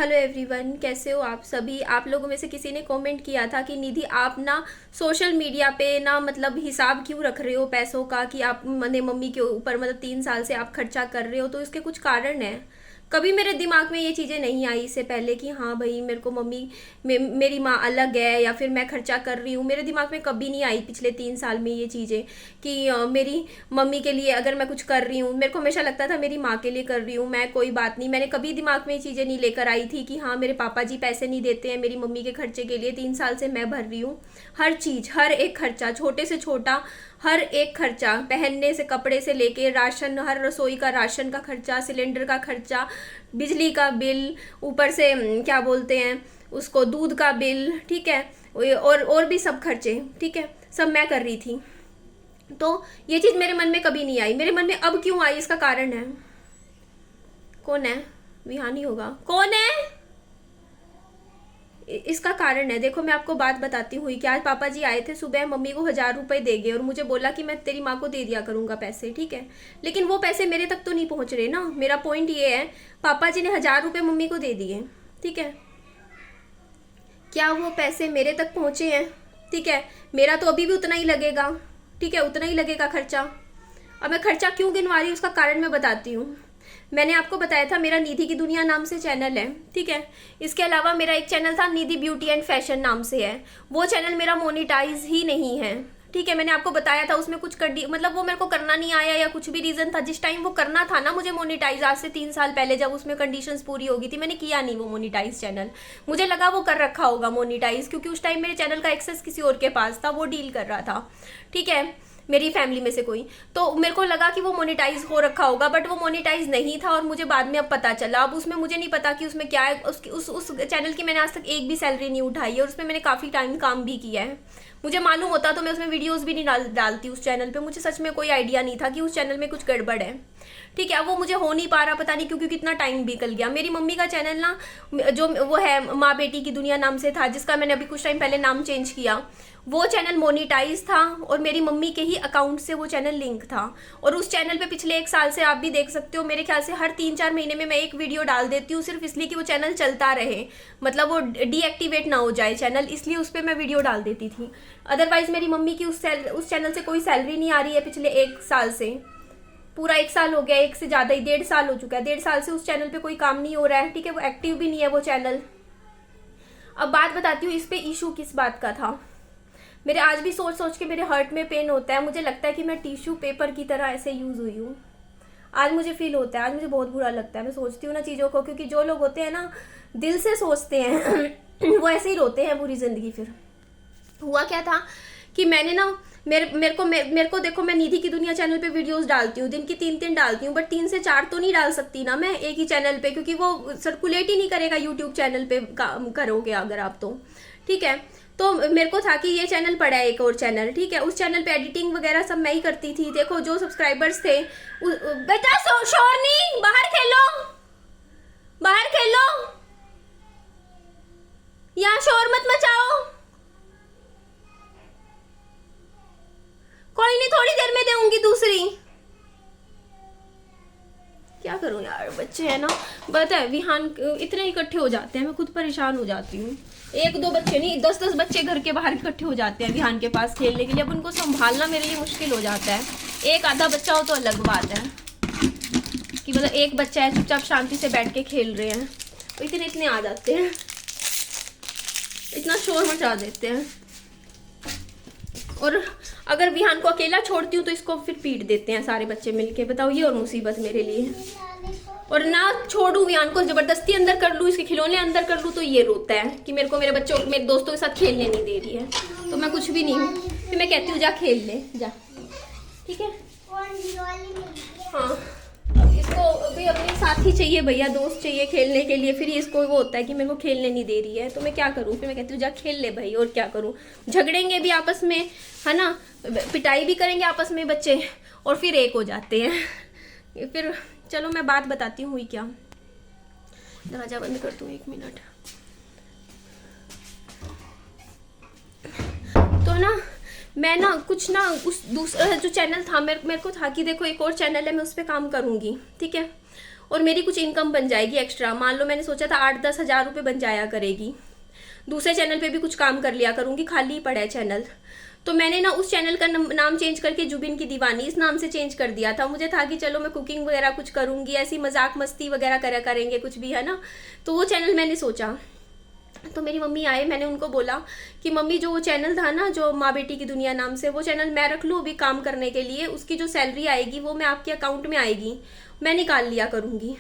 Hello everyone, कैसे हो आप सभी। आप लोगों में से किसी ने कमेंट किया था कि निधि आप ना सोशल मीडिया पे ना मतलब हिसाब क्यों रख रहे हो पैसों का, कि आप मैंने मम्मी के ऊपर मतलब 3 साल से आप खर्चा कर रहे हो, तो इसके कुछ कारण हैं। कभी मेरे दिमाग में ये चीज़ें नहीं आई इससे पहले कि हाँ भाई मेरे को मम्मी मेरी माँ अलग है या फिर मैं खर्चा कर रही हूँ। मेरे दिमाग में कभी नहीं आई पिछले 3 साल में ये चीज़ें कि मेरी मम्मी के लिए अगर मैं कुछ कर रही हूँ। मेरे को हमेशा लगता था मेरी माँ के लिए कर रही हूँ मैं, कोई बात नहीं। मैंने कभी दिमाग में ये चीज़ें नहीं लेकर आई थी कि हाँ मेरे पापा जी पैसे नहीं देते हैं मेरी मम्मी के खर्चे के लिए। 3 साल से मैं भर रही हूँ हर चीज़, हर एक खर्चा, छोटे से छोटा हर एक खर्चा, पहनने से कपड़े से लेके राशन, हर रसोई का राशन का खर्चा, सिलेंडर का खर्चा, बिजली का बिल, ऊपर से क्या बोलते हैं उसको, दूध का बिल, ठीक है, और भी सब खर्चे, ठीक है, सब मैं कर रही थी। तो ये चीज़ मेरे मन में कभी नहीं आई। मेरे मन में अब क्यों आई, इसका कारण है। कौन है? विहानी होगा। कौन है? इसका कारण है, देखो मैं आपको बात बताती हूँ कि आज पापा जी आए थे सुबह, मम्मी को 1000 रुपए दे गए और मुझे बोला कि मैं तेरी माँ को दे दिया करूंगा पैसे, ठीक है। लेकिन वो पैसे मेरे तक तो नहीं पहुंच रहे ना। मेरा पॉइंट ये है, पापा जी ने 1000 रुपए मम्मी को दे दिए, ठीक है, क्या वो पैसे मेरे तक पहुंचे हैं? ठीक है, मेरा तो अभी भी उतना ही लगेगा, ठीक है, उतना ही लगेगा खर्चा। अब मैं खर्चा क्यों गिनवा रही हूँ उसका कारण मैं बताती हूँ। मैंने आपको बताया था मेरा निधि की दुनिया नाम से चैनल है, ठीक है। इसके अलावा मेरा एक चैनल था निधि ब्यूटी एंड फैशन नाम से है। वो चैनल मेरा मोनेटाइज ही नहीं है, ठीक है। मैंने आपको बताया था उसमें कुछ मतलब वो मेरे को करना नहीं आया या कुछ भी रीजन था। जिस टाइम वो करना था ना मुझे मोनेटाइज, आज से 3 साल पहले, जब उसमें कंडीशंस पूरी हो गई थी, मैंने किया नहीं वो मोनेटाइज चैनल। मुझे लगा वो कर रखा होगा मोनेटाइज, क्योंकि उस टाइम मेरे चैनल का एक्सेस किसी और के पास था, वो डील कर रहा था, ठीक है, मेरी फैमिली में से कोई। तो मेरे को लगा कि वो मोनेटाइज हो रखा होगा, बट वो मोनेटाइज नहीं था और मुझे बाद में अब पता चला। अब उसमें मुझे नहीं पता कि उसमें क्या है। उस चैनल की मैंने आज तक एक भी सैलरी नहीं उठाई है और उसमें मैंने काफ़ी टाइम काम भी किया है। मुझे मालूम होता तो मैं उसमें वीडियोस भी नहीं डालती उस चैनल पे। मुझे सच में कोई आइडिया नहीं था कि उस चैनल में कुछ गड़बड़ है, ठीक है। वो मुझे हो नहीं पा रहा, पता नहीं क्योंकि कितना टाइम निकल गया। मेरी मम्मी का चैनल ना, जो वो है माँ बेटी की दुनिया नाम से था, जिसका मैंने अभी कुछ टाइम पहले नाम चेंज किया, वो चैनल मोनेटाइज था और मेरी मम्मी के ही अकाउंट से वो चैनल लिंक था। और उस चैनल पे पिछले 1 साल से आप भी देख सकते हो, मेरे ख्याल से हर 3-4 महीने में मैं एक वीडियो डाल देती हूँ, सिर्फ इसलिए कि वो चैनल चलता रहे, मतलब वो डीएक्टिवेट ना हो जाए चैनल, इसलिए उस पर मैं वीडियो डाल देती थी। अदरवाइज मेरी मम्मी की उस चैनल से कोई सैलरी नहीं आ रही है पिछले 1 साल से। पूरा 1 साल हो गया, एक से ज्यादा ही, 1.5 साल हो चुका है। 1.5 साल से उस चैनल पे कोई काम नहीं हो रहा है, ठीक है, वो एक्टिव भी नहीं है वो चैनल। अब बात बताती हूँ इस पे इशू किस बात का था। मेरे आज भी सोच सोच के मेरे हार्ट में पेन होता है। मुझे लगता है कि मैं टिश्यू पेपर की तरह ऐसे यूज हुई हूँ। आज मुझे फील होता है, आज मुझे बहुत बुरा लगता है। मैं सोचती हूँ ना चीज़ों को, क्योंकि जो लोग होते हैं ना दिल से सोचते हैं वो ऐसे ही रोते हैं पूरी जिंदगी। फिर हुआ क्या था कि मैंने ना मेरे को देखो, मैं निधि की दुनिया चैनल पे वीडियोस डालती हूँ, दिन की 3-3 डालती हूँ, बट 3 से 4 तो नहीं डाल सकती ना मैं एक ही चैनल पे, क्योंकि वो सर्कुलेट ही नहीं करेगा यूट्यूब चैनल पे करोगे अगर आप, तो ठीक है। तो मेरे को था कि ये चैनल पड़ा है एक और चैनल, ठीक है, उस चैनल पे एडिटिंग वगैरह सब मैं ही करती थी। देखो जो सब्सक्राइबर्स थे, बेटा शोर नहीं, बाहर खेलो, बाहर खेलो, यहाँ शोर मत मचाओ। कोई नहीं, थोड़ी देर में दूंगी दूसरी। क्या करूं यार, बच्चे हैं ना, पता है विहान इतने इकट्ठे हो जाते हैं, मैं खुद परेशान हो जाती हूँ। 1-2 बच्चे नहीं, 10-10 बच्चे घर के बाहर इकट्ठे हो जाते हैं विहान के पास खेलने के लिए। अब उनको संभालना मेरे लिए मुश्किल हो जाता है। एक आधा बच्चा हो तो अलग बात है कि मतलब एक बच्चा है चुपचाप शांति से बैठ के खेल रहे हैं, तो इतने आ जाते हैं, इतना शोर मचा देते हैं। और अगर विहान को अकेला छोड़ती हूँ तो इसको फिर पीट देते हैं सारे बच्चे मिलके। बताओ, ये और मुसीबत मेरे लिए। और ना छोड़ू विहान को, जबरदस्ती अंदर कर लूँ, इसके खिलौने अंदर कर लूँ, तो ये रोता है कि मेरे को मेरे बच्चों, मेरे दोस्तों के साथ खेलने नहीं दे रही है। तो मैं कुछ भी नहीं हूँ, फिर मैं कहती हूँ जा खेल ले जा, ठीक है। हाँ, अब इसको अभी अपने साथी चाहिए भैया, दोस्त चाहिए खेलने के लिए। फिर इसको वो होता है कि मेरे को खेलने नहीं दे रही है, तो मैं क्या करूँ। फिर मैं कहती हूँ जा खेल ले भाई, और क्या करूँ। झगड़ेंगे भी आपस में, है ना, पिटाई भी करेंगे आपस में बच्चे, और फिर एक हो जाते हैं। फिर चलो मैं बात बताती हूँ क्या। दरवाजा बंद कर दूँ 1 मिनट। तो ना मैं ना कुछ ना उस दूसरा जो चैनल था, मेरे को था कि देखो एक और चैनल है, मैं उस पर काम करूँगी, ठीक है। और मेरी कुछ इनकम बन जाएगी एक्स्ट्रा। मान लो मैंने सोचा था 8-10 हज़ार रुपये बन जाया करेगी, दूसरे चैनल पे भी कुछ काम कर लिया करूँगी, खाली ही पड़ा है चैनल। तो मैंने ना उस चैनल का नाम चेंज करके जुबिन की दीवानी इस नाम से चेंज कर दिया था। मुझे था कि चलो मैं कुकिंग वगैरह कुछ करूँगी, ऐसी मजाक मस्ती वगैरह करेंगे कुछ भी, है ना। तो वो चैनल मैंने सोचा। तो मेरी मम्मी आए, मैंने उनको बोला कि मम्मी जो वो चैनल था ना, जो माँ बेटी की दुनिया नाम से, वो चैनल मैं रख लूँ अभी काम करने के लिए, उसकी जो सैलरी आएगी वो मैं आपके अकाउंट में आएगी, मैं निकाल लिया करूँगी,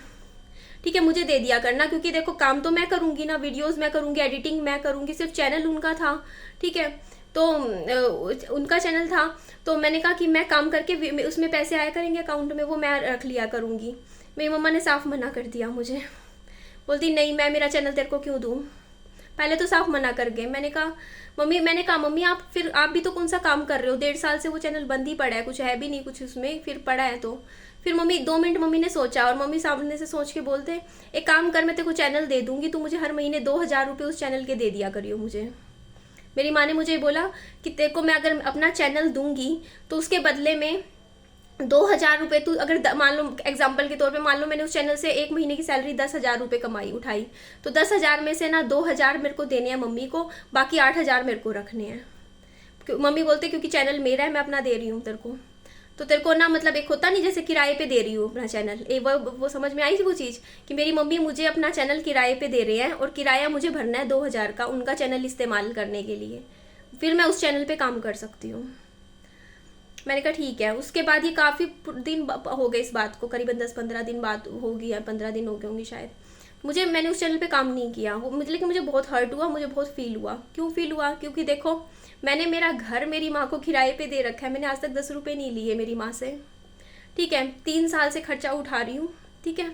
ठीक है, मुझे दे दिया करना, क्योंकि देखो काम तो मैं करूँगी ना, वीडियोस मैं करूँगी, एडिटिंग मैं करूँगी, सिर्फ चैनल उनका था, ठीक है। तो उनका चैनल था, तो मैंने कहा कि मैं काम करके उसमें पैसे आया करेंगे अकाउंट में, वो मैं रख लिया करूँगी। मेरी मम्मा ने साफ मना कर दिया मुझे, बोलती नहीं मैं मेरा चैनल तेरे को क्यों दूँ। पहले तो साफ मना कर गए। मैंने कहा मम्मी आप भी तो कौन सा काम कर रहे हो, 1.5 साल से वो चैनल बंद ही पड़ा है, कुछ है भी नहीं कुछ उसमें, फिर पड़ा है तो। फिर मम्मी 2 मिनट मम्मी ने सोचा, और मम्मी सामने से सोच के बोलते एक काम कर, मैं तेरे को चैनल दे दूंगी, तो मुझे हर महीने 2,000 रुपये उस चैनल के दे दिया करियो मुझे। मेरी माँ ने मुझे बोला कि तेरे को मैं अगर अपना चैनल दूंगी तो उसके बदले में 2,000 रुपये तू अगर मान लो एग्जाम्पल के तौर पे, मान लो मैंने उस चैनल से एक महीने की सैलरी 10,000 रुपये कमाई उठाई, तो 10,000 में से ना 2,000 मेरे को देने हैं मम्मी को, बाकी 8,000 मेरे को रखने हैं। मम्मी बोलते क्योंकि चैनल मेरा है, मैं अपना दे रही हूँ तेरे को, तो तेरे को ना मतलब एक होता नहीं जैसे किराए पे दे रही हूँ अपना चैनल, वो समझ में आई थी वो चीज़ कि मेरी मम्मी मुझे अपना चैनल किराए पे दे रहे हैं, और किराया मुझे भरना है 2,000 का उनका चैनल इस्तेमाल करने के लिए, फिर मैं उस चैनल पे काम कर सकती हूँ। मैंने कहा ठीक है। उसके बाद ये काफ़ी दिन हो गए इस बात को, करीबन 10-15 दिन बाद होगी, या 15 दिन हो गए होंगे शायद। मैंने उस चैनल पे काम नहीं किया वो, लेकिन मुझे बहुत हर्ट हुआ, मुझे बहुत फील हुआ। क्यों फील हुआ? क्योंकि देखो मैंने मेरा घर मेरी माँ को किराए पे दे रखा है, मैंने आज तक 10 रुपये नहीं लिए मेरी माँ से, ठीक है। 3 साल से खर्चा उठा रही हूँ, ठीक है।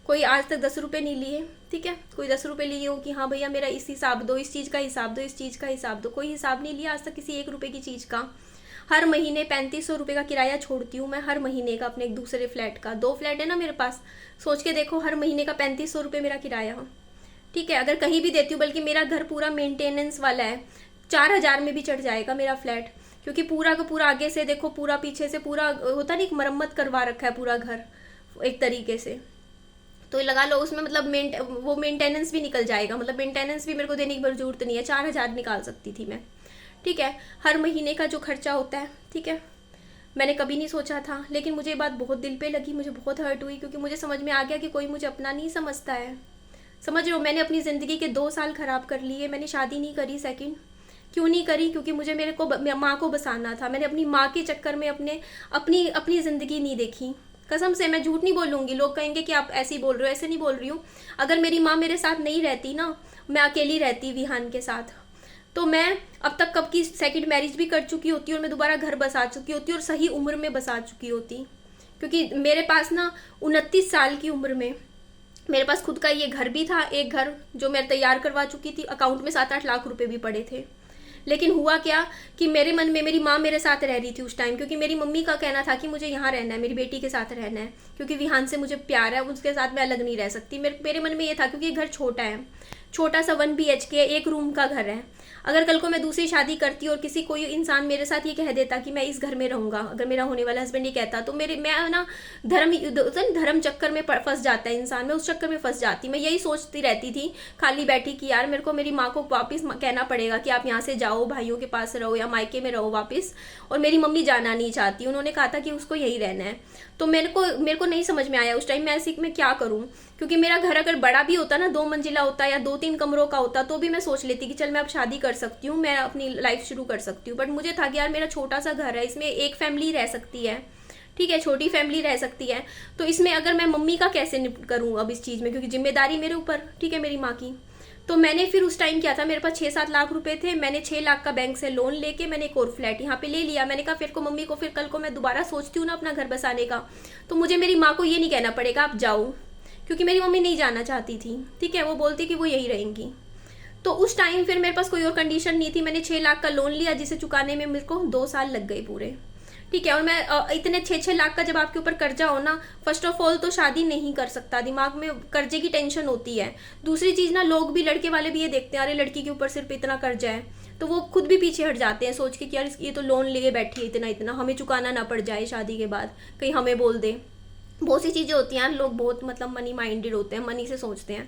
कोई आज तक 10 रुपये नहीं लिए, ठीक है। कोई 10 रुपये लिए हो कि हाँ भैया मेरा इस हिसाब दो, इस चीज़ का हिसाब दो, इस चीज़ का हिसाब दो, कोई हिसाब नहीं लिया आज तक किसी 1 रुपये की चीज़ का। हर महीने 3500 रुपये का किराया छोड़ती हूँ मैं हर महीने का, अपने एक दूसरे फ्लैट का। 2 फ्लैट है ना मेरे पास, सोच के देखो हर महीने का 3500 रुपये मेरा किराया, ठीक है। अगर कहीं भी देती हूँ, बल्कि मेरा घर पूरा मेंटेनेंस वाला है, 4,000 में भी चढ़ जाएगा मेरा फ्लैट, क्योंकि पूरा का पूरा आगे से देखो, पूरा पीछे से, पूरा होता नहीं मरम्मत करवा रखा है पूरा घर एक तरीके से। तो लगा लो उसमें मतलब वो मेंटेनेंस भी निकल जाएगा, मतलब मेंटेनेंस भी मेरे को देने की जरूरत नहीं है, 4,000 निकाल सकती थी मैं, ठीक है। हर महीने का जो खर्चा होता है, ठीक है। मैंने कभी नहीं सोचा था, लेकिन मुझे ये बात बहुत दिल पे लगी, मुझे बहुत हर्ट हुई, क्योंकि मुझे समझ में आ गया कि कोई मुझे अपना नहीं समझता है। समझ रहे हो, मैंने अपनी ज़िंदगी के 2 साल ख़राब कर लिए। मैंने शादी नहीं करी सेकंड, क्यों नहीं करी? क्योंकि मुझे मेरे को माँ को बसाना था। मैंने अपनी माँ के चक्कर में अपनी ज़िंदगी नहीं देखी, कसम से। मैं झूठ नहीं बोलूँगी, लोग कहेंगे कि आप ऐसे ही बोल रहे हो, ऐसे नहीं बोल रही हूँ। अगर मेरी माँ मेरे साथ नहीं रहती ना, मैं अकेली रहती विहान के साथ, तो मैं अब तक कब की सेकंड मैरिज भी कर चुकी होती और मैं दोबारा घर बसा चुकी होती और सही उम्र में बसा चुकी होती। क्योंकि मेरे पास ना 29 साल की उम्र में मेरे पास खुद का ये घर भी था, एक घर जो मैं तैयार करवा चुकी थी, अकाउंट में 7-8 लाख रुपए भी पड़े थे। लेकिन हुआ क्या कि मेरे मन में मेरी माँ मेरे साथ रह रही थी उस टाइम, क्योंकि मेरी मम्मी का कहना था कि मुझे यहाँ रहना है, मेरी बेटी के साथ रहना है, क्योंकि विहान से मुझे प्यार है, उसके साथ मैं अलग नहीं रह सकती। मेरे मन में ये था, क्योंकि घर छोटा है, छोटा सा 1 BHK 1 रूम का घर है। अगर कल को मैं दूसरी शादी करती और किसी कोई इंसान मेरे साथ ये कह देता कि मैं इस घर में रहूँगा, अगर मेरा होने वाला हस्बैंड ये कहता, तो मैं ना धर्म चक्कर में फंस जाता है इंसान, मैं उस चक्कर में फंस जाती। मैं यही सोचती रहती थी खाली बैठी कि यार मेरे को मेरी माँ को वापस कहना पड़ेगा कि आप यहाँ से जाओ, भाइयों के पास रहो या मायके में रहो वापस। और मेरी मम्मी जाना नहीं चाहती, उन्होंने कहा था कि उसको यही रहना है। तो मेरे को नहीं समझ में आया उस टाइम मैं क्या करूँ, क्योंकि मेरा घर अगर बड़ा भी होता ना, 2 मंजिला होता या 2-3 कमरों का होता, तो भी मैं सोच लेती कि चल मैं अब शादी कर सकती हूँ, मैं अपनी लाइफ शुरू कर सकती हूँ। बट मुझे था कि यार मेरा छोटा सा घर है, इसमें एक फैमिली रह सकती है, ठीक है, छोटी फैमिली रह सकती है। तो इसमें अगर मैं मम्मी का कैसे करूँ अब इस चीज़ में, क्योंकि जिम्मेदारी मेरे ऊपर, ठीक है, मेरी माँ की। तो मैंने फिर उस टाइम क्या था, मेरे पास 6-7 लाख रुपए थे, मैंने 6 लाख का बैंक से लोन लेके मैंने एक और फ्लैट यहाँ पे ले लिया। मैंने कहा फिर को मम्मी को, फिर कल को मैं दोबारा सोचती हूँ ना अपना घर बसाने का, तो मुझे मेरी माँ को ये नहीं कहना पड़ेगा आप जाओ, क्योंकि मेरी मम्मी नहीं जाना चाहती थी, ठीक है, वो बोलती कि वो यही रहेंगी। तो उस टाइम फिर मेरे पास कोई और कंडीशन नहीं थी, मैंने 6 लाख का लोन लिया, जिसे चुकाने में मेरे को 2 साल लग गए पूरे, ठीक है। और मैं इतने 6-6 लाख का जब आपके ऊपर कर्जा हो ना, फर्स्ट ऑफ ऑल तो शादी नहीं कर सकता, दिमाग में कर्जे की टेंशन होती है। दूसरी चीज़ ना, लोग भी, लड़के वाले भी ये देखते हैं, अरे लड़की के ऊपर सिर्फ इतना कर्जा है, तो वो खुद भी पीछे हट जाते हैं सोच के कि यार ये तो लोन लिए बैठी है, इतना हमें चुकाना ना पड़ जाए शादी के बाद, कहीं हमें बोल दे। बहुत सी चीज़ें होती हैं, लोग बहुत मतलब मनी माइंडेड होते हैं, मनी से सोचते हैं।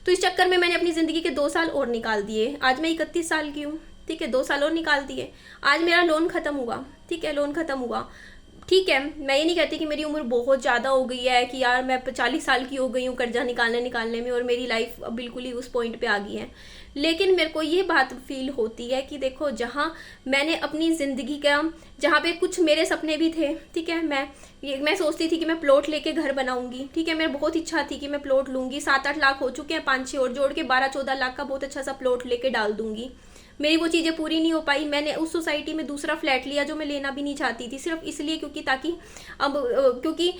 तो इस चक्कर में मैंने अपनी ज़िंदगी के 2 साल और निकाल दिए। आज मैं 31 साल की हूँ, ठीक है, 2 साल और निकाल दिए। आज मेरा लोन ख़त्म हुआ, ठीक है, लोन ख़त्म हुआ, ठीक है। मैं ये नहीं कहती कि मेरी उम्र बहुत ज़्यादा हो गई है, कि यार मैं 40 साल की हो गई हूँ कर्जा निकालने में और मेरी लाइफ अब बिल्कुल ही उस पॉइंट पे आ गई है। लेकिन मेरे को ये बात फील होती है कि देखो, जहाँ मैंने अपनी ज़िंदगी का, जहाँ पे कुछ मेरे सपने भी थे, ठीक है, मैं सोचती थी कि मैं प्लॉट लेके घर बनाऊंगी, ठीक है, मेरी बहुत इच्छा थी कि मैं प्लॉट लूंगी। 7-8 लाख हो चुके हैं, 5-6 और जोड़ के 12-14 लाख का बहुत अच्छा सा प्लॉट लेके डाल दूंगी। मेरी वो चीज़ें पूरी नहीं हो पाई। मैंने उस सोसाइटी में दूसरा फ्लैट लिया जो मैं लेना भी नहीं चाहती थी, सिर्फ इसलिए क्योंकि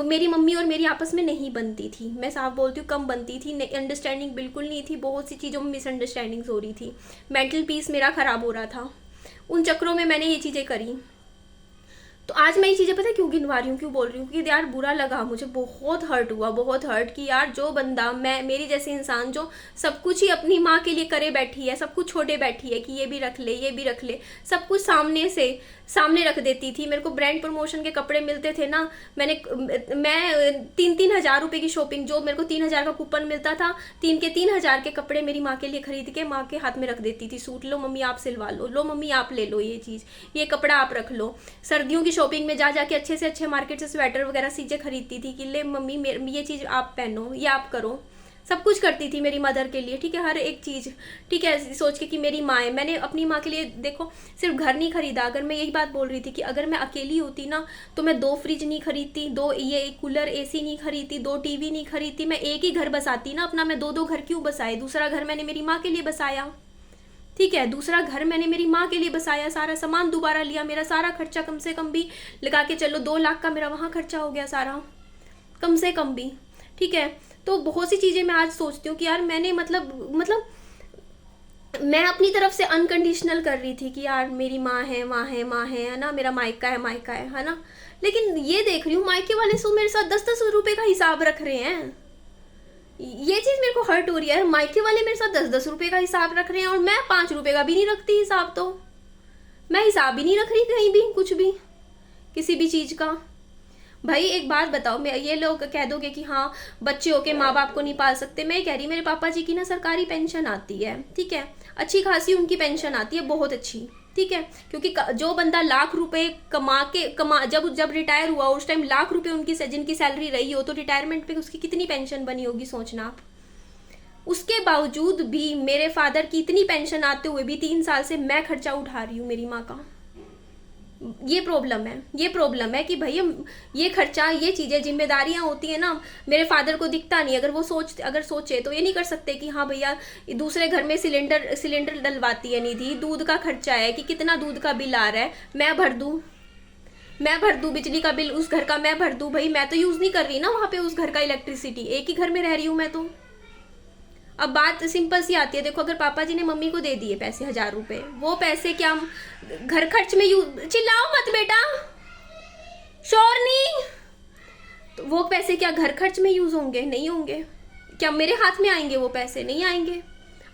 मेरी मम्मी और मेरी आपस में नहीं बनती थी। मैं साफ बोलती हूँ, कम बनती थी, अंडरस्टैंडिंग बिल्कुल नहीं थी। बहुत सी चीज़ों में मिसअंडरस्टैंडिंग्स हो रही थी, मेंटल पीस मेरा ख़राब हो रहा था। उन चक्रों में मैंने ये चीज़ें करी। तो आज मैं ये चीज़ें पता है क्यों गिनवा रही हूँ, क्यों बोल रही हूँ, क्योंकि यार बुरा लगा मुझे, बहुत हर्ट हुआ, बहुत हर्ट कि यार जो बंदा, मेरी जैसे इंसान जो सब कुछ ही अपनी माँ के लिए करे बैठी है, सब कुछ छोड़े बैठी है कि ये भी रख ले, ये भी रख ले, सब कुछ सामने रख देती थी। मेरे को ब्रांड प्रमोशन के कपड़े मिलते थे ना, मैं 3-3 हज़ार रुपये की शॉपिंग, जो मेरे को 3 हज़ार का कूपन मिलता था, 3 के 3 हज़ार के कपड़े मेरी माँ के लिए खरीद के माँ के हाथ में रख देती थी। सूट लो मम्मी आप सिलवा लो मम्मी आप ले लो, ये चीज़, ये कपड़ा आप रख लो। सर्दियों की शॉपिंग में जाके अच्छे से अच्छे मार्केट से स्वेटर वगैरह चीज़ें खरीदती थी कि ले मम्मी ये चीज़ आप पहनो, ये आप करो। सब कुछ करती थी मेरी मदर के लिए, ठीक है, हर एक चीज़, ठीक है, सोच के कि मेरी माँ है। मैंने अपनी माँ के लिए देखो सिर्फ घर नहीं खरीदा। अगर मैं यही बात बोल रही थी कि अगर मैं अकेली होती ना, तो मैं 2 फ्रिज नहीं खरीदती, 2 ये कूलर AC नहीं खरीदती, 2 TV नहीं खरीदती, मैं एक ही घर बसाती ना अपना। मैं 2-2 घर क्यों बसाए? दूसरा घर मैंने मेरी माँ के लिए बसाया, ठीक है, दूसरा घर मैंने मेरी माँ के लिए बसाया। सारा सामान दोबारा लिया, मेरा सारा खर्चा कम से कम भी लगा के चलो 2 लाख का मेरा वहाँ खर्चा हो गया सारा, कम से कम भी, ठीक है। तो बहुत सी चीज़ें मैं आज सोचती हूँ कि यार मैंने मतलब मैं अपनी तरफ से अनकंडीशनल कर रही थी कि यार मेरी माँ है ना, मेरा मायका है ना। लेकिन ये देख रही हूँ मायके वाले सो मेरे साथ 10-10 रुपए का हिसाब रख रहे हैं। ये चीज़ मेरे को हर्ट हो रही है। मायके वाले मेरे साथ 10-10 रुपए का हिसाब रख रहे हैं और मैं 5 रुपए का भी नहीं रखती हिसाब। तो मैं हिसाब ही नहीं रख रही कहीं भी, कुछ भी, किसी भी चीज़ का। भाई एक बात बताओ, मैं ये लोग कह दोगे कि हाँ बच्चे होके माँ बाप को नहीं पाल सकते। मैं कह रही मेरे पापा जी की ना सरकारी पेंशन आती है, ठीक है, अच्छी खासी उनकी पेंशन आती है, बहुत अच्छी, ठीक है। क्योंकि जो बंदा लाख रुपए कमा जब रिटायर हुआ उस टाइम लाख रुपए उनकी जिनकी सैलरी रही हो, तो रिटायरमेंट पे उसकी कितनी पेंशन बनी होगी सोचना आप। उसके बावजूद भी मेरे फादर की इतनी पेंशन आते हुए भी 3 साल से मैं खर्चा उठा रही हूँ मेरी माँ का। ये प्रॉब्लम है कि भैया ये खर्चा, ये चीज़ें, जिम्मेदारियां होती है ना, मेरे फादर को दिखता नहीं। अगर सोचे तो ये नहीं कर सकते कि हाँ भैया दूसरे घर में सिलेंडर डलवाती है निधि, दूध का खर्चा है कि कितना दूध का बिल आ रहा है, मैं भर दूँ बिजली का बिल उस घर का मैं भर दूँ। भाई मैं तो यूज़ नहीं कर रही ना वहाँ पे उस घर का इलेक्ट्रिसिटी, एक ही घर में रह रही हूँ मैं तो। अब बात सिंपल सी आती है, देखो अगर पापा जी ने मम्मी को दे दिए पैसे 1000 रुपए, वो पैसे क्या घर खर्च में यूज, चिल्लाओ मत बेटा, शोर नहीं, तो वो पैसे क्या घर खर्च में यूज होंगे? नहीं होंगे। क्या मेरे हाथ में आएंगे वो पैसे? नहीं आएंगे।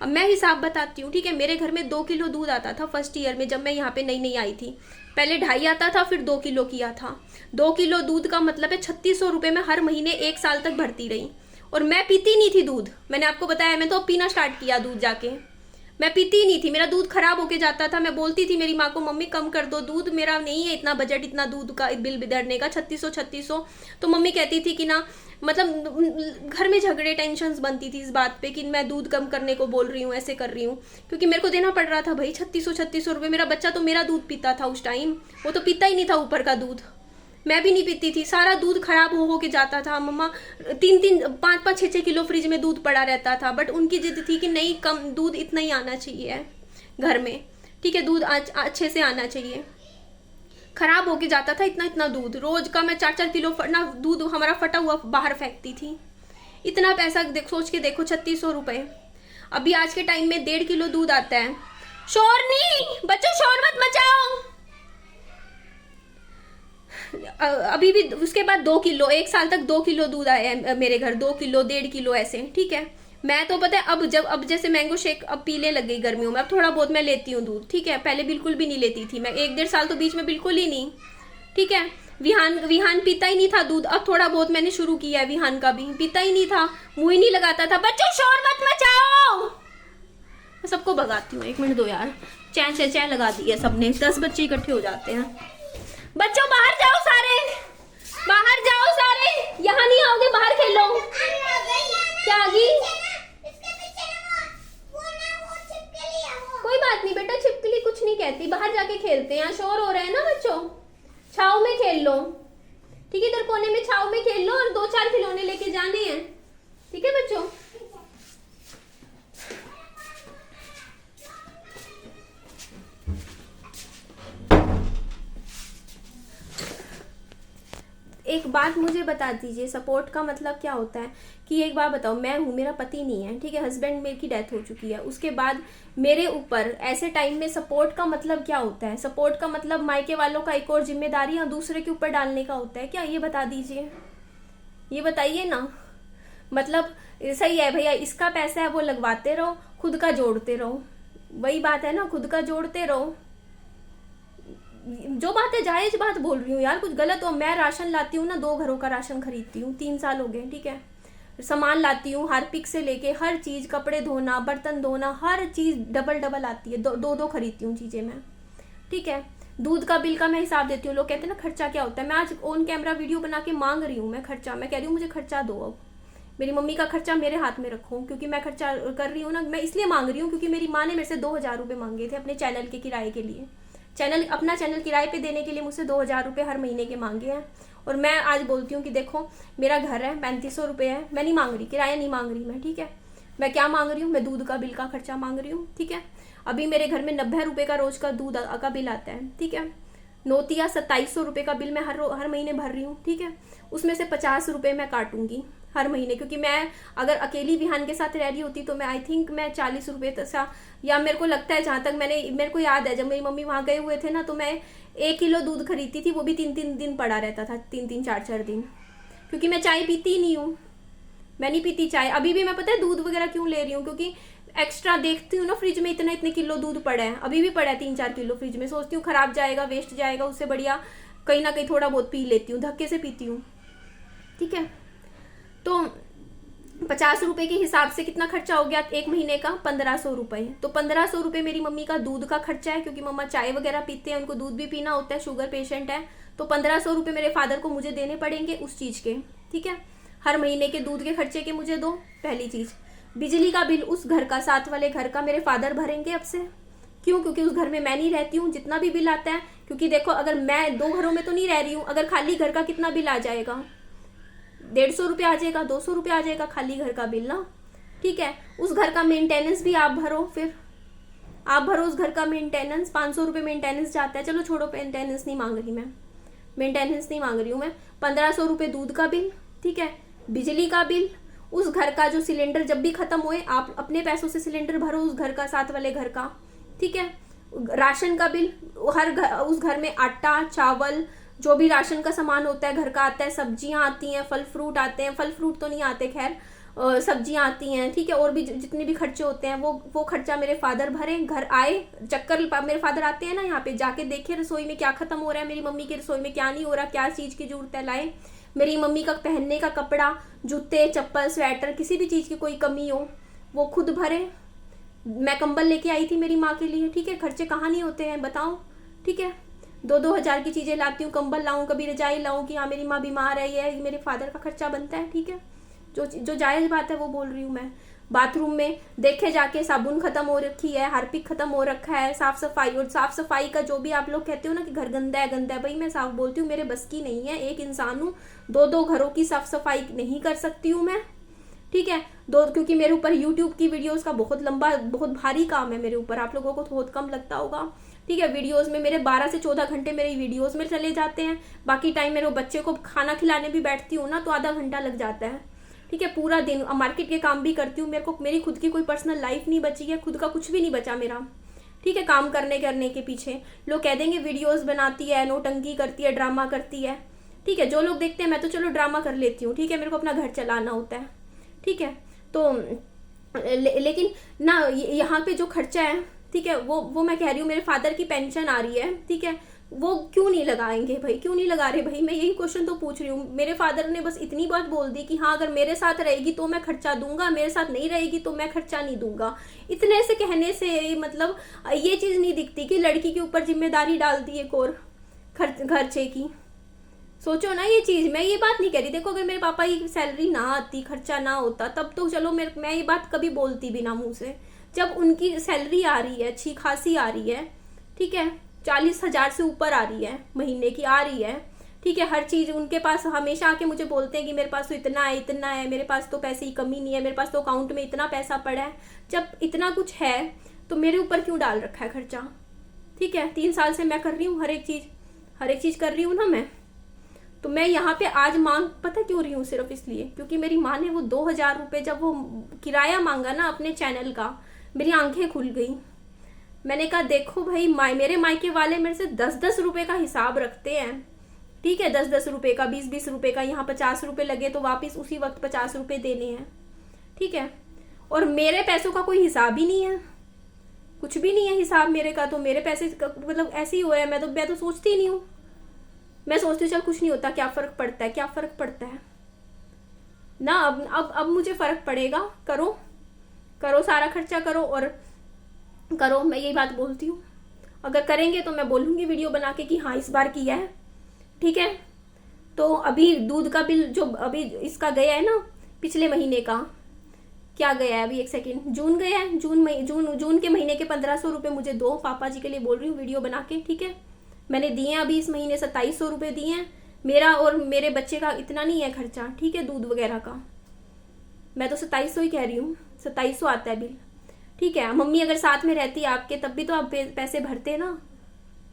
अब मैं हिसाब बताती हूँ, ठीक है। मेरे घर में 2 किलो दूध आता था फर्स्ट ईयर में, जब मैं यहाँ पे नई आई थी। पहले 2.5 आता था, फिर 2 किलो किया था। 2 किलो दूध का मतलब है 3600 रुपये में हर महीने 1 साल तक भरती रही। और मैं पीती नहीं थी दूध, मैंने आपको बताया, मैं तो अब पीना स्टार्ट किया दूध जाके। मैं पीती ही नहीं थी, मेरा दूध खराब होके जाता था। मैं बोलती थी मेरी माँ को, मम्मी कम कर दो दूध, मेरा नहीं है इतना बजट, इतना दूध का बिल बिदरने का, 3600। तो मम्मी कहती थी कि ना, मतलब घर में झगड़े, टेंशन्स बनती थी इस बात पे कि मैं दूध कम करने को बोल रही हूँ, ऐसे कर रही हूँ, क्योंकि मेरे को देना पड़ रहा था भाई 3600 रुपये। मेरा बच्चा तो मेरा दूध पीता था उस टाइम, वो तो पीता ही नहीं था ऊपर का दूध, मैं भी नहीं पीती थी। सारा दूध खराब हो के जाता था। मम्मा 3-3, 5-5, 6-6 किलो फ्रिज में दूध पड़ा रहता था, बट उनकी जिद थी कि नहीं, कम दूध इतना ही आना चाहिए घर में, ठीक है, दूध अच्छे से आना चाहिए। खराब होके जाता था इतना दूध, रोज का मैं 4-4 किलो ना दूध हमारा फटा हुआ बाहर फेंकती थी। इतना पैसा सोच के देखो, 3600 रुपये। अभी आज के टाइम में 1.5 किलो दूध आता है। शोर नहीं बच्चों, शोर मत मचाओ। अभी भी उसके बाद 2 किलो, 1 साल तक 2 किलो दूध आया है मेरे घर, 2 किलो, 1.5 किलो ऐसे, ठीक है। मैं तो पता है अब जैसे मैंगो शेक अब पीने लग गई गर्मियों में, अब थोड़ा बहुत मैं लेती हूँ दूध, ठीक है। पहले बिल्कुल भी नहीं लेती थी मैं, 1-1.5 साल तो बीच में बिल्कुल ही नहीं, ठीक है। विहान विहान पीता ही नहीं था दूध, अब थोड़ा बहुत मैंने शुरू किया है, विहान का भी पीता ही नहीं था, मुंह ही नहीं लगाता था। बच्चों शोर मत मचाओ, मैं सबको भगाती हूँ। 1 मिनट दो यार, चैन से चैन लगा दी है सबने, 10 बच्चे इकट्ठे हो जाते हैं। बच्चों बाहर जाओ सारे, बाहर जाओ सारे, यहाँ नहीं आओगे, बाहर खेलो। क्या आ गई? कोई बात नहीं बेटा, छिपकली कुछ नहीं कहती, बाहर जाके खेलते हैं, शोर हो रहा है ना बच्चों। छाव में खेल लो, ठीक है, इधर कोने में छाव में खेल लो, और 2-4 खिलौने लेके जाने हैं, ठीक है बच्चों। एक बात मुझे बता दीजिए, सपोर्ट का मतलब क्या होता है? कि एक बात बताओ, मैं हूँ, मेरा पति नहीं है, ठीक है, हस्बैंड मेरी की डेथ हो चुकी है, उसके बाद मेरे ऊपर ऐसे टाइम में सपोर्ट का मतलब क्या होता है? सपोर्ट का मतलब मायके वालों का एक और जिम्मेदारी दूसरे के ऊपर डालने का होता है क्या? ये बता दीजिए, ये बताइए ना। मतलब सही है भैया, इसका पैसा है वो लगवाते रहो, खुद का जोड़ते रहो, वही बात है ना, खुद का जोड़ते रहो। जो बात है जायज बात बोल रही हूँ यार, कुछ गलत हो? मैं राशन लाती हूँ ना, 2 घरों का राशन खरीदती हूँ, 3 साल हो गए, ठीक है। सामान लाती हूँ, हार्पिक से लेके हर चीज, कपड़े धोना, बर्तन धोना, हर चीज डबल आती है, दो खरीदती हूँ चीजें मैं, ठीक है। दूध का बिल का मैं हिसाब देती हूँ। लोग कहते हैं ना खर्चा क्या होता है, मैं आज ऑन कैमरा वीडियो बना के मांग रही हूँ मैं खर्चा, मैं कह रही हूँ मुझे खर्चा दो, अब मेरी मम्मी का खर्चा मेरे हाथ में रखो, क्योंकि मैं खर्चा कर रही हूँ ना, मैं इसलिए मांग रही हूँ क्योंकि मेरी माँ ने मेरे से 2000 रुपये मांगे थे अपने चैनल के किराए के लिए, अपना चैनल किराए पे देने के लिए मुझसे 2000 रुपये हर महीने के मांगे हैं। और मैं आज बोलती हूँ कि देखो मेरा घर है, 3500 रुपये है, मैं नहीं मांग रही, किराया नहीं मांग रही मैं, ठीक है। मैं क्या मांग रही हूँ? मैं दूध का बिल का खर्चा मांग रही हूँ, ठीक है। अभी मेरे घर में 90 रुपये का रोज का दूध का बिल आता है, ठीक है। 2700 रुपये का बिल मैं हर महीने भर रही हूँ, ठीक है। उसमें से 50 रुपये मैं काटूंगी हर महीने, क्योंकि मैं अगर अकेली विहान के साथ रह रही होती तो मैं आई थिंक मैं 40 रुपये तक, या मेरे को लगता है, जहाँ तक मेरे को याद है, जब मेरी मम्मी वहाँ गए हुए थे ना, तो मैं 1 किलो दूध खरीदती थी, वो भी 3-3 दिन पड़ा रहता था, 3-3 4-4 दिन, क्योंकि मैं चाय पीती ही नहीं हूँ, मैं नहीं पीती चाय। अभी भी मैं पता है दूध वगैरह क्यों ले रही हूँ, क्योंकि एक्स्ट्रा देखती हूँ ना फ्रिज में इतने किलो दूध पड़ा है, अभी भी पड़ा है 3-4 किलो फ्रिज में, सोचती हूँ खराब जाएगा, वेस्ट जाएगा, उससे बढ़िया कहीं ना कहीं थोड़ा बहुत पी लेती हूँ, धक्के से पीती हूँ, ठीक है। तो 50 रुपए के हिसाब से कितना खर्चा हो गया 1 महीने का? 1500 रुपए। तो 1500 रुपए मेरी मम्मी का दूध का खर्चा है, क्योंकि मम्मा चाय वगैरह पीते हैं, उनको दूध भी पीना होता है, शुगर पेशेंट है, तो 1500 रुपए मेरे फादर को मुझे देने पड़ेंगे उस चीज के, ठीक है। हर महीने के दूध के खर्चे के मुझे दो, पहली चीज। बिजली का बिल उस घर का, साथ वाले घर का मेरे फादर भरेंगे अब से। क्यों? क्योंकि उस घर में मैं नहीं रहती हूँ, जितना भी बिल आता है, क्योंकि देखो अगर मैं 2 घरों में तो नहीं रह रही हूँ, अगर खाली घर का कितना बिल आ जाएगा? 150 रुपये आ जाएगा, 200 रुपये आ जाएगा खाली घर का बिल ना, ठीक है। उस घर का मेंटेनेंस भी आप भरो, फिर आप भरो उस घर का मेंटेनेंस, 500 रुपये मेंटेनेंस जाता है। चलो छोड़ो, मेंटेनेंस नहीं मांग रही मैं, मेंटेनेंस नहीं मांग रही हूँ मैं। 1500 रुपये दूध का बिल, ठीक है। बिजली का बिल, उस घर का जो सिलेंडर जब भी खत्म हुए आप अपने पैसों से सिलेंडर भरो उस घर का, साथ वाले घर का, ठीक है। राशन का बिल, उस घर में आटा चावल जो भी राशन का सामान होता है घर का आता है, सब्जियां आती हैं, फल फ्रूट आते हैं, फल फ्रूट तो नहीं आते खैर, सब्जियां आती हैं, ठीक है। और भी जितने भी खर्चे होते हैं वो खर्चा मेरे फादर भरे। घर आए, चक्कर मेरे फादर आते हैं ना यहाँ पे, जाके देखे रसोई में क्या खत्म हो रहा है, मेरी मम्मी की रसोई में क्या नहीं हो रहा, क्या चीज की जरूरत है, लाए। मेरी मम्मी का पहनने का कपड़ा, जूते चप्पल स्वेटर, किसी भी चीज की कोई कमी हो वो खुद भरे। मैं कंबल लेके आई थी मेरी माँ के लिए, ठीक है। खर्चे कहाँ नहीं होते हैं बताओ, ठीक है। 2-2 हज़ार की चीजें लाती हूँ, कंबल लाऊं, कभी रजाई लाऊं कि हाँ मेरी माँ बीमार है, ये मेरे फादर का खर्चा बनता है, ठीक है। जो जायज बात है वो बोल रही हूँ मैं। बाथरूम में देखे जाके साबुन खत्म हो रखी है, हार्पिक खत्म हो रखा है, साफ सफाई। और साफ सफाई का जो भी आप लोग कहते हो ना कि घर गंदा है, भाई मैं साफ बोलती हूँ, मेरे बस की नहीं है, एक इंसान हूँ, 2-2 घरों की साफ सफाई नहीं कर सकती हूँ मैं, ठीक है। क्योंकि मेरे ऊपर यूट्यूब की वीडियोस का बहुत भारी काम है मेरे ऊपर, आप लोगों को बहुत कम लगता होगा, ठीक है। वीडियोस में मेरे 12 से 14 घंटे मेरे वीडियोस में चले जाते हैं, बाकी टाइम मेरे बच्चे को खाना खिलाने भी बैठती हूँ ना तो आधा घंटा लग जाता है, ठीक है। पूरा दिन मार्केट के काम भी करती हूँ, मेरी खुद की कोई पर्सनल लाइफ नहीं बची है, खुद का कुछ भी नहीं बचा मेरा, ठीक है। काम करने के पीछे लोग कह देंगे वीडियोस बनाती है, नौटंकी करती है, ड्रामा करती है, ठीक है। जो लोग देखते हैं, मैं तो चलो ड्रामा कर लेती हूँ, ठीक है, मेरे को अपना घर चलाना होता है, ठीक है। तो लेकिन ना यहाँ पे जो खर्चा है, ठीक है, वो मैं कह रही हूँ, मेरे फादर की पेंशन आ रही है, ठीक है। वो क्यों नहीं लगाएंगे भाई, क्यों नहीं लगा रहे भाई? मैं यही क्वेश्चन तो पूछ रही हूँ। मेरे फादर ने बस इतनी बात बोल दी कि हाँ, अगर मेरे साथ रहेगी तो मैं खर्चा दूंगा, मेरे साथ नहीं रहेगी तो मैं खर्चा नहीं दूंगा। इतने से कहने से मतलब ये चीज़ नहीं दिखती कि लड़की के ऊपर जिम्मेदारी डाल दी एक और खर्चे की। सोचो ना ये चीज़। मैं ये बात नहीं कह रही, देखो अगर मेरे पापा की सैलरी ना आती, खर्चा ना होता, तब तो चलो मैं ये बात कभी बोलती भी ना मुंह से। जब उनकी सैलरी आ रही है, अच्छी खासी आ रही है, ठीक है, 40,000 से ऊपर आ रही है, महीने की आ रही है, ठीक है, हर चीज़ उनके पास, हमेशा आके मुझे बोलते हैं कि मेरे पास तो इतना है, इतना है, मेरे पास तो पैसे की कमी नहीं है, मेरे पास तो अकाउंट में इतना पैसा पड़ा है। जब इतना कुछ है तो मेरे ऊपर क्यों डाल रखा है खर्चा? ठीक है, 3 साल से मैं कर रही हूँ हर एक चीज़ कर रही हूँ ना मैं। तो मैं यहाँ पे आज मांग पता क्यों रही हूँ? सिर्फ इसलिए क्योंकि मेरी माँ ने वो 2,000 रुपये जब वो किराया मांगा ना अपने चैनल का, मेरी आंखें खुल गई। मैंने कहा देखो भाई, मेरे मायके वाले मेरे से 10-10 रुपये का हिसाब रखते हैं, ठीक है, 10-10 रुपये का, 20-20 रुपये का। यहाँ 50 रुपये लगे तो वापस उसी वक्त 50 रुपये देने हैं, ठीक है। और मेरे पैसों का कोई हिसाब ही नहीं है, कुछ भी नहीं है हिसाब मेरे का। तो मेरे पैसे मतलब ऐसे ही हो रहा है। मैं तो सोचती ही नहीं हूँ। मैं सोचती हूँ चल कुछ नहीं होता, क्या फ़र्क पड़ता है, क्या फ़र्क पड़ता है ना। अब मुझे फ़र्क पड़ेगा। करो सारा खर्चा करो और करो। मैं यही बात बोलती हूँ। अगर करेंगे तो मैं बोलूँगी वीडियो बना के कि हाँ इस बार किया है, ठीक है। तो अभी दूध का बिल जो अभी इसका गया है ना, पिछले महीने का क्या गया है, अभी एक सेकेंड, जून गया है, जून के महीने के 1,500 रुपये मुझे दो। पापा जी के लिए बोल रही हूँ वीडियो बना के, ठीक है। मैंने दिए हैं अभी इस महीने 2,700 रुपये दिए हैं। मेरा और मेरे बच्चे का इतना नहीं है खर्चा, ठीक है, दूध वगैरह का। मैं तो 2,700 ही कह रही हूँ, 2,700 आता है बिल, ठीक है। मम्मी अगर साथ में रहती आपके तब भी तो आप पैसे भरते ना,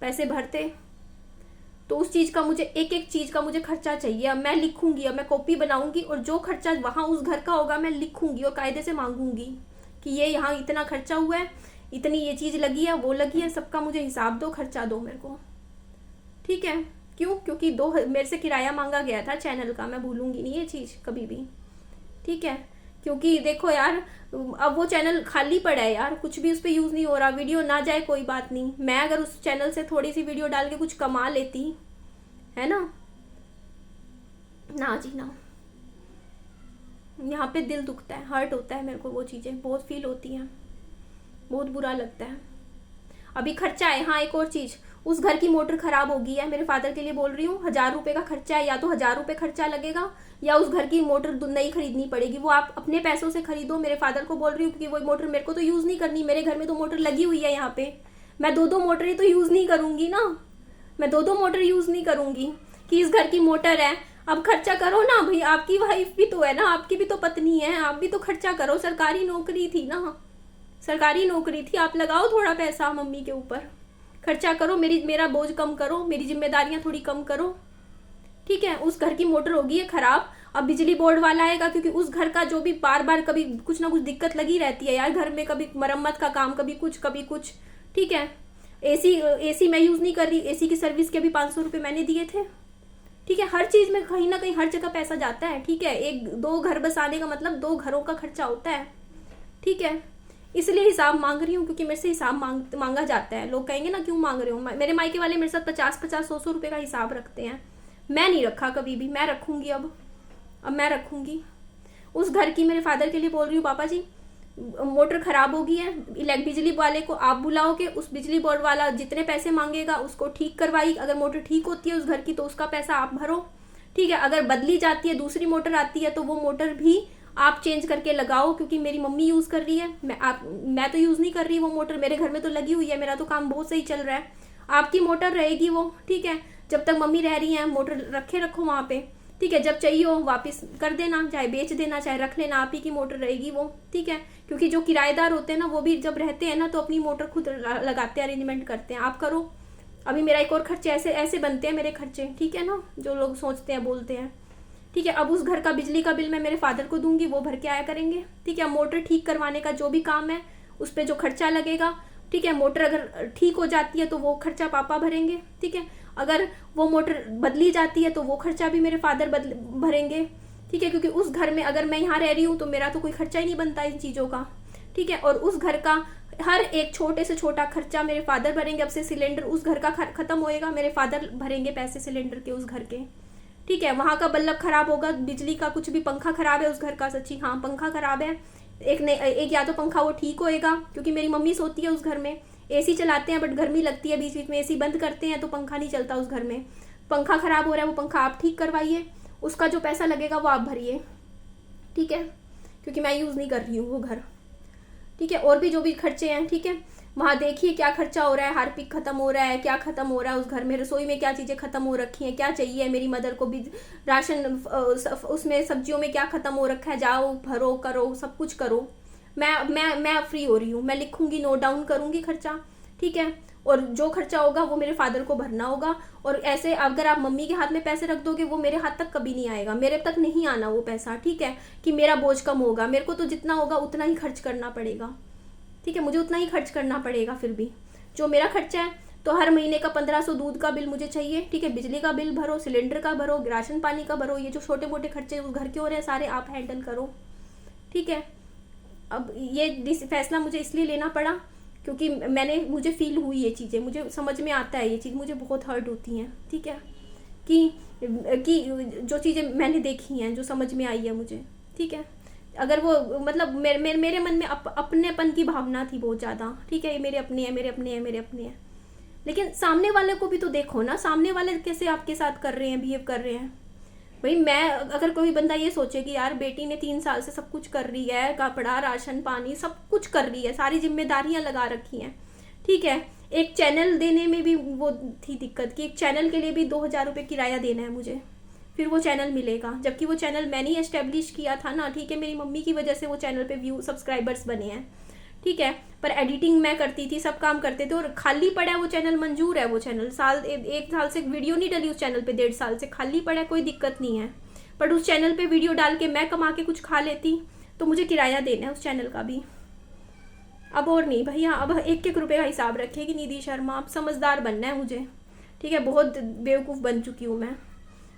पैसे भरते। तो उस चीज़ का मुझे एक चीज़ का मुझे खर्चा चाहिए। अब मैं लिखूंगी, अब मैं कॉपी बनाऊंगी और जो खर्चा वहाँ उस घर का होगा मैं लिखूंगी और कायदे से मांगूंगी कि ये यहाँ इतना खर्चा हुआ है, इतनी ये चीज़ लगी है, वो लगी है, सबका मुझे हिसाब दो, खर्चा दो मेरे को, ठीक है। क्यों? क्योंकि मेरे से किराया मांगा गया था चैनल का, मैं भूलूंगी नहीं ये चीज़ कभी भी, ठीक है। क्योंकि देखो यार, अब वो चैनल खाली पड़ा है यार, कुछ भी उस पर यूज़ नहीं हो रहा। वीडियो ना जाए कोई बात नहीं, मैं अगर उस चैनल से थोड़ी सी वीडियो डाल के कुछ कमा लेती, है ना जी ना। यहाँ पे दिल दुखता है, हर्ट होता है मेरे को, वो चीज़ें बहुत फील होती हैं, बहुत बुरा लगता है। अभी खर्चा है, हाँ एक और चीज़, उस घर की मोटर खराब हो गई है। मेरे फादर के लिए बोल रही हूँ, 1,000 रुपये का खर्चा है, या तो 1,000 रुपये खर्चा लगेगा या उस घर की मोटर नई खरीदनी पड़ेगी। वो आप अपने पैसों से खरीदो। मेरे फादर को बोल रही हूँ क्योंकि वो मोटर मेरे को तो यूज़ नहीं करनी, मेरे घर में तो मोटर लगी हुई है यहाँ पे। मैं 2-2 मोटरें तो यूज़ नहीं करूँगी ना, मैं 2-2 मोटर यूज़ नहीं करूँगी कि इस घर की मोटर है। अब खर्चा करो ना भाई, आपकी वाइफ भी तो है ना, आपकी भी तो पत्नी है, आप भी तो खर्चा करो। सरकारी नौकरी थी ना, सरकारी नौकरी थी, आप लगाओ थोड़ा पैसा मम्मी के ऊपर, खर्चा करो, मेरा बोझ कम करो, मेरी जिम्मेदारियां थोड़ी कम करो, ठीक है। उस घर की मोटर होगी है खराब, अब बिजली बोर्ड वाला आएगा, क्योंकि उस घर का जो भी बार बार कभी कुछ ना कुछ दिक्कत लगी रहती है यार घर में, कभी मरम्मत का काम, कभी कुछ, ठीक है। एसी मैं यूज़ नहीं कर रही, एसी की सर्विस के भी 500 रुपये मैंने दिए थे, ठीक है। हर चीज़ में कहीं ना कहीं हर जगह पैसा जाता है, ठीक है। 1-2 घर बसाने का मतलब 2 घरों का खर्चा होता है, ठीक है। इसलिए हिसाब मांग रही हूँ, क्योंकि मेरे से हिसाब मांगा जाता है। लोग कहेंगे ना क्यों मांग रहे हो, मेरे मायके वाले मेरे साथ 50-50, 100-100 रुपये का हिसाब रखते हैं। मैं नहीं रखा कभी भी, मैं रखूँगी अब मैं रखूँगी। उस घर की मेरे फादर के लिए बोल रही हूँ, पापा जी मोटर खराब हो गई है, बिजली वाले को आप बुलाओगे, उस बिजली बोर्ड वाला जितने पैसे मांगेगा उसको ठीक करवाई। अगर मोटर ठीक होती है उस घर की तो उसका पैसा आप भरो, ठीक है। अगर बदली जाती है, दूसरी मोटर आती है, तो वो मोटर भी आप चेंज करके लगाओ, क्योंकि मेरी मम्मी यूज़ कर रही है, मैं तो यूज़ नहीं कर रही वो मोटर, मेरे घर में तो लगी हुई है, मेरा तो काम बहुत सही चल रहा है। आपकी मोटर रहेगी वो, ठीक है। जब तक मम्मी रह रही है मोटर रखो वहाँ पे, ठीक है। जब चाहिए हो वापस कर देना, चाहे बेच देना, चाहे रख लेना, आप ही की मोटर रहेगी वो, ठीक है। क्योंकि जो किराएदार होते हैं ना, वो भी जब रहते हैं ना तो अपनी मोटर खुद लगाते हैं, अरेंजमेंट करते हैं। आप करो। अभी मेरा एक और खर्चे ऐसे बनते हैं मेरे खर्चे, ठीक है ना, जो लोग सोचते हैं बोलते हैं, ठीक है। अब उस घर का बिजली का बिल मैं मेरे फादर को दूंगी, वो भर के आया करेंगे, ठीक है। मोटर ठीक करवाने का जो भी काम है उस पर जो खर्चा लगेगा, ठीक है। मोटर अगर ठीक हो जाती है तो वो खर्चा पापा भरेंगे, ठीक है। अगर वो मोटर बदली जाती है तो वो खर्चा भी मेरे फादर भरेंगे, ठीक है। क्योंकि उस घर में अगर मैं यहाँ रह रही हूँ तो मेरा तो कोई खर्चा ही नहीं बनता इन चीज़ों का, ठीक है। और उस घर का हर एक छोटे से छोटा खर्चा मेरे फादर भरेंगे। अब से सिलेंडर उस घर का खत्म होएगा, मेरे फादर भरेंगे पैसे सिलेंडर के उस घर के, ठीक है। वहाँ का बल्ब खराब होगा, बिजली का कुछ भी, पंखा खराब है उस घर का, सच्ची हाँ पंखा खराब है, एक या तो पंखा वो ठीक होएगा, क्योंकि मेरी मम्मी सोती है उस घर में, एसी चलाते हैं बट गर्मी लगती है, बीच बीच में एसी बंद करते हैं तो पंखा नहीं चलता उस घर में। पंखा खराब हो रहा है, वो पंखा आप ठीक करवाइए, उसका जो पैसा लगेगा वो आप भरिए, ठीक है, क्योंकि मैं यूज़ नहीं कर रही हूँ वो घर, ठीक है। और भी जो भी खर्चे हैं, ठीक है, वहाँ देखिए क्या खर्चा हो रहा है, हार्पिक खत्म हो रहा है, क्या खत्म हो रहा है उस घर में, रसोई में क्या चीज़ें खत्म हो रखी हैं, क्या चाहिए मेरी मदर को भी, राशन उसमें सब्जियों में क्या खत्म हो रखा है, जाओ भरो करो सब कुछ करो। मैं फ्री हो रही हूँ, मैं लिखूंगी, नोट डाउन करूंगी खर्चा, ठीक है। और जो खर्चा होगा वो मेरे फादर को भरना होगा। और ऐसे अगर आप मम्मी के हाथ में पैसे रख दोगे वो मेरे हाथ तक कभी नहीं आएगा, मेरे तक नहीं आना वो पैसा, ठीक है, कि मेरा बोझ कम होगा। मेरे को तो जितना होगा उतना ही खर्च करना पड़ेगा, ठीक है, मुझे उतना ही खर्च करना पड़ेगा। फिर भी जो मेरा खर्चा है तो हर महीने का 1500 दूध का बिल मुझे चाहिए, ठीक है, बिजली का बिल भरो, सिलेंडर का भरो, राशन पानी का भरो, ये जो छोटे मोटे खर्चे उस घर के हो रहे हैं सारे आप हैंडल करो, ठीक है। अब ये फैसला मुझे इसलिए लेना पड़ा क्योंकि मुझे फील हुई ये चीज़ें, मुझे समझ में आता है ये चीज़, मुझे बहुत हर्ट होती हैं, ठीक है, कि जो चीज़ें मैंने देखी हैं, जो समझ में आई है मुझे, ठीक है। अगर वो मतलब मेरे मन में अपनेपन की भावना थी बहुत ज़्यादा, ठीक है, ये मेरे अपने हैं, मेरे अपने हैं, मेरे अपने हैं, लेकिन सामने वाले को भी तो देखो ना, सामने वाले कैसे आपके साथ कर रहे हैं, बिहेव कर रहे हैं। भाई मैं अगर कोई बंदा ये सोचे कि यार बेटी ने 3 साल से सब कुछ कर रही है, कपड़ा राशन पानी सब कुछ कर रही है, सारी जिम्मेदारियां लगा रखी हैं, ठीक है, एक चैनल देने में भी वो थी दिक्कत कि एक चैनल के लिए भी 2000 रुपये किराया देना है मुझे, फिर वो चैनल मिलेगा, जबकि वो चैनल मैंने ही एस्टेब्लिश किया था ना, ठीक है, मेरी मम्मी की वजह से वो चैनल पे व्यू सब्सक्राइबर्स बने हैं, ठीक है, पर एडिटिंग मैं करती थी, सब काम करते थे, और खाली पड़ा है वो चैनल, मंजूर है वो चैनल, एक साल से वीडियो नहीं डली उस चैनल पे, 1.5 साल से खाली पड़ा है, कोई दिक्कत नहीं है, बट उस चैनल पे वीडियो डाल के मैं कमा के कुछ खा लेती तो मुझे किराया देना है उस चैनल का भी। अब और नहीं भैया, अब 1-1 रुपये का हिसाब रखेगी निधि शर्मा, अब समझदार बनना है मुझे, ठीक है, बहुत बेवकूफ़ बन चुकी हूँ मैं,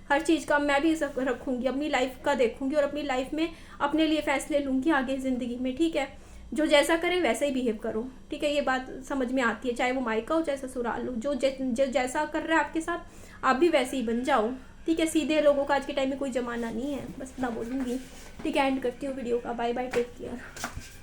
हर चीज़ का मैं भी रखूँगी, अपनी लाइफ का देखूँगी और अपनी लाइफ में अपने लिए फ़ैसले लूँगी आगे ज़िंदगी में, ठीक है, जो जैसा करे वैसे ही बिहेव करो, ठीक है, ये बात समझ में आती है, चाहे वो मायका हो चाहे ससुराल हो, जो जैसा कर रहा है आपके साथ आप भी वैसे ही बन जाओ, ठीक है। सीधे लोगों का आज के टाइम में कोई जमाना नहीं है, बस इतना बोलूँगी, ठीक है। एंड करती हूँ वीडियो का, बाय बाय, टेक केयर।